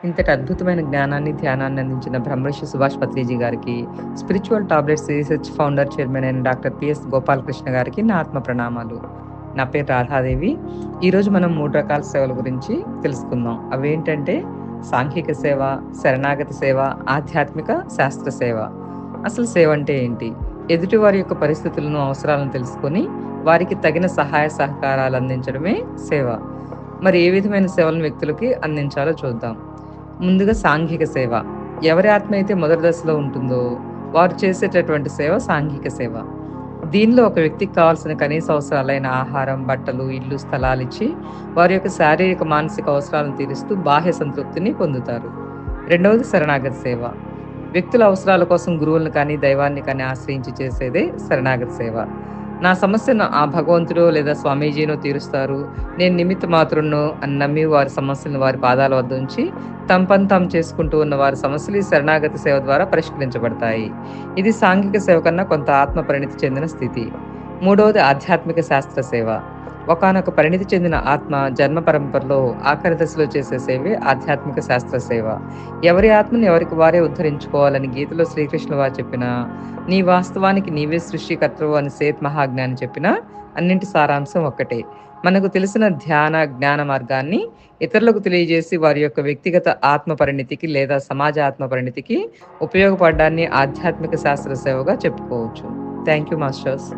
ఇంతటి అద్భుతమైన జ్ఞానాన్ని, ధ్యానాన్ని అందించిన బ్రహ్మర్షి సుభాష్ పత్రిజీ గారికి, spiritual tablets research founder, chairman అయిన డాక్టర్ పిఎస్ గోపాలకృష్ణ గారికి నా ఆత్మ ప్రణామాలు. నా పేరు రాధాదేవి. ఈరోజు మనం 3 రకాల సేవల గురించి తెలుసుకుందాం. అవేంటంటే సాంఘిక సేవ, శరణాగతి సేవ, ఆధ్యాత్మిక శాస్త్ర సేవ. అసలు సేవ అంటే ఏంటి? ఎదుటి వారి యొక్క పరిస్థితులను, అవసరాలను తెలుసుకొని వారికి తగిన సహాయ సహకారాలు అందించడమే సేవ. మరి ఏ విధమైన సేవలను వ్యక్తులకి అందించాలో చూద్దాం. ముందుగా సాంఘిక సేవ. ఎవరి ఆత్మ అయితే మొదటి దశలో ఉంటుందో వారు చేసేటటువంటి సేవ సాంఘిక సేవ. దీనిలో ఒక వ్యక్తికి కావాల్సిన కనీస అవసరాలైన ఆహారం, బట్టలు, ఇల్లు, స్థలాలిచ్చి వారి యొక్క శారీరక, మానసిక అవసరాలను తీరుస్తూ బాహ్య సంతృప్తిని పొందుతారు. రెండవది శరణాగతి సేవ. వ్యక్తుల అవసరాల కోసం గురువులను కానీ, దైవాన్ని కానీ ఆశ్రయించి చేసేదే శరణాగతి సేవ. నా సమస్యను ఆ భగవంతుడో లేదా స్వామీజీనో తీరుస్తారు, నేను నిమిత్త మాత్రున్నో అని నమ్మి వారి సమస్యలను వారి పాదాల వద్ద ఉంచి తమ పని తాము చేసుకుంటూ ఉన్న వారి సమస్యలు ఈ శరణాగతి సేవ ద్వారా పరిష్కరించబడతాయి. ఇది సాంఘిక సేవ కన్నా కొంత ఆత్మ పరిణితి చెందిన స్థితి. మూడవది ఆధ్యాత్మిక శాస్త్ర సేవ. ఒకానొక పరిణితి చెందిన ఆత్మ జన్మ పరంపరలో ఆఖరి దశలో చేసే సేవే ఆధ్యాత్మిక శాస్త్ర సేవ. ఎవరి ఆత్మని ఎవరికి వారే ఉద్ధరించుకోవాలని గీతలో శ్రీకృష్ణుల వారు చెప్పిన, నీ వాస్తవానికి నీవే సృష్టికర్తవు అని సేత్ మహాజ్ఞాని చెప్పిన అన్నింటి సారాంశం ఒక్కటే. మనకు తెలిసిన ధ్యాన, జ్ఞాన మార్గాన్ని ఇతరులకు తెలియజేసి వారి యొక్క వ్యక్తిగత ఆత్మ పరిణితికి లేదా సమాజ ఆత్మ పరిణితికి ఉపయోగపడడాన్ని ఆధ్యాత్మిక శాస్త్ర సేవగా చెప్పుకోవచ్చు. Thank you masters.